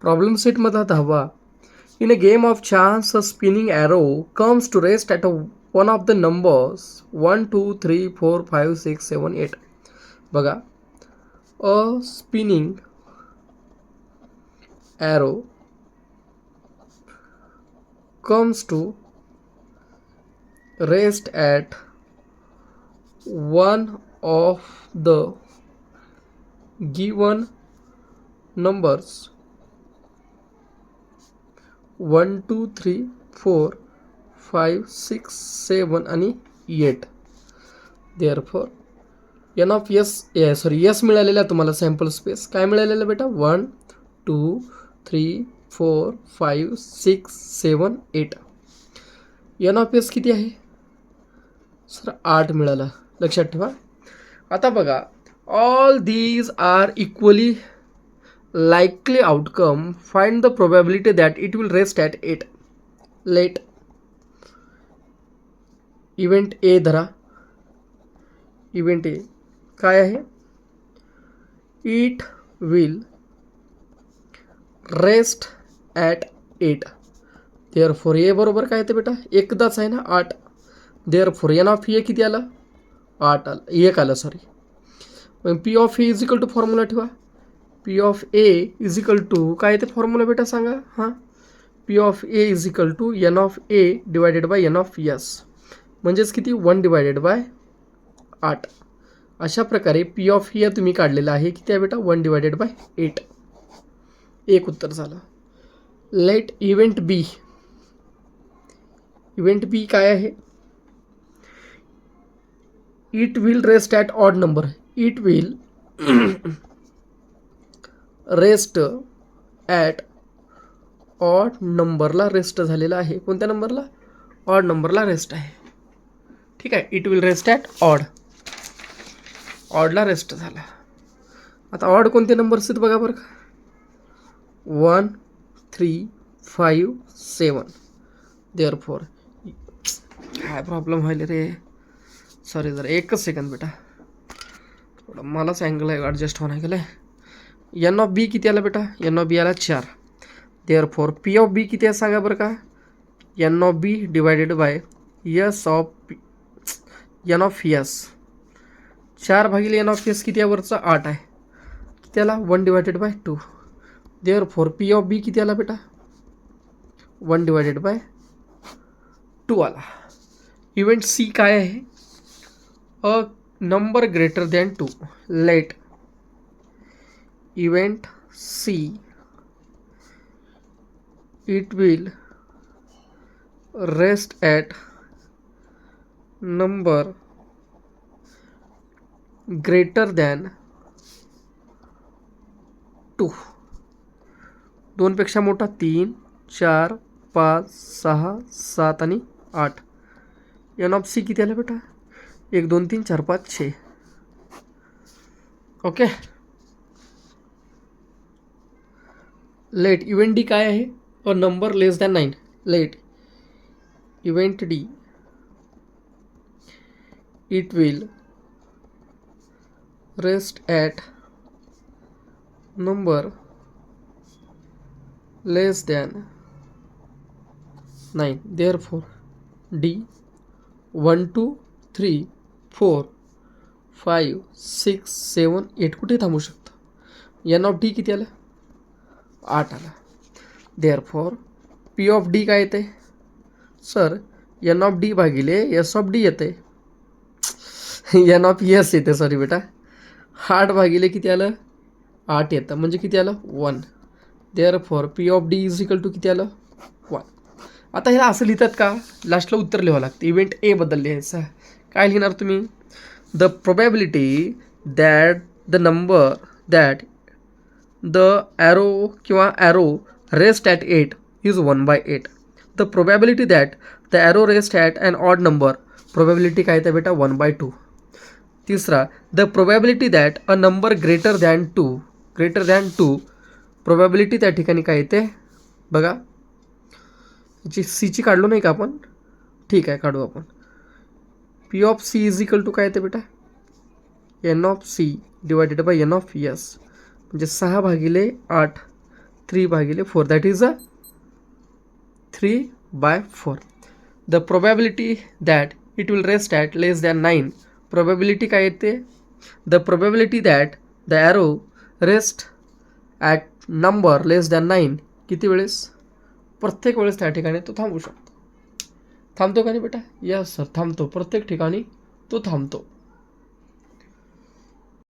Problem सेटमधला 10वा. In a game of chance a spinning arrow comes to rest at one of the numbers 1 2 3 4 5 6 7 8. बघा, a spinning arrow comes to rest at one of the given numbers 1 2 3 4 5 6 7 आणि 8. Therefore N of S sorry S मिळालेला तुम्हाला sample space काय मिळालेलं बेटा 1 2 3 4 5 6 7 8. N of S किती आहे sir 8 मिळाला. लक्षात ठेवा. आता बघा, all these are equally likely outcome. Find the probability that it will rest at 8. Let event A धरा. event A काय आहे? It will rest at 8. therefore A बरोबर काय येते बेटा? एकदाच आहे ना 8. therefore n of A किती आलं? 8 आलं. 1 आलं सॉरी. मग P of A is equal to formula ठेवा. P of A is equal to काय ते फॉर्म्युला बेटा सांगा. हां, P of A is equal to N of A divided by N of S, म्हणजेच किती 1 डिवायडेड बाय 8. अशा प्रकारे P of A तुम्ही काढलेला आहे किती आहे बेटा 1 डिवायडेड बाय 8. एक उत्तर झालं. लेट इव्हेंट बी. इव्हेंट बी काय आहे? It will rest at odd number. It will rest at odd नंबरला रेस्ट झालेला आहे. कोणत्या नंबरला? ऑड नंबरला रेस्ट आहे. ठीक आहे. It will rest at odd. ऑडला रेस्ट झाला. आता ऑड कोणते नंबर्स आहेत बघा बरं का. 1 3 5 7. देअरफॉर काय प्रॉब्लेम व्हायला रे. सॉरी जरा एकच सेकंद बेटा, थोडं मलाच अँगल ॲडजस्ट होणार गेलं आहे. एन ऑफ बी किती आला बेटा? एन ऑफ बी आला 4. देअरफॉर पी ऑफ बी किती आहे सांगा बरं का. N of B divided by S of N of S. 4 भागिले एन ऑफ एस किती आहे वरचा 8 आहे. किती आला 1 divided by 2. Therefore P of B किती आला बेटा 1 डिवायडेड बाय 2 आला. इव्हेंट सी काय आहे? A number greater than 2. Let event C, it will rest at number greater than 2. 2 पेक्षा मोठा 3 4 5 6 7 आणि 8. एन ऑफ सी किती आलं बेटा 1 2 3 4 5 6. ओके. लेट इव्हेंट डी काय आहे? A number less than 9. Let event D it will rest at number less than 9. Therefore D 1 2 3 4 5 6 7 8 कुठे थांबू शकतं. एन ऑफ डी किती आलं 8 आला. देअरफॉर पी ऑफ डी काय येते सर? एन ऑफ डी भागिले एस ऑफ डी येते. एन ऑफ एस येते सॉरी बेटा. 8 भागिले किती आलं 8 येतं, म्हणजे किती आलं 1. Therefore P of D is equal to किती आलं 1. आता ह्याला असं लिहितात का? लास्टला उत्तर लिहावं लागतं. इव्हेंट ए बद्दल लिहायचं. काय लिहिणार तुम्ही? The probability that the number that the arrow किंवा arrow rest at 8 is 1/8. The probability that the arrow rest at an odd number. Probability काय येते बेटा 1/2. तिसरा the probability that a number greater than 2. Probability त्या ठिकाणी काय येते बघा. याची सीची काढलो नाही का आपण? ठीक आहे, काढू आपण. P of C is equal to काय येते बेटा N of C divided by N of S, म्हणजे 6 भागिले 8 3/4 that is 3/4. The probability that it will rest at less than 9. Probability काय येते? The probability that the arrow rest at number less than 9. किती वेळेस? प्रत्येक वेळेस त्या ठिकाणी तो थांबू शकतो. थांबतो का नाही बेटा? यस सर, थांबतो. प्रत्येक ठिकाणी तो थांबतो.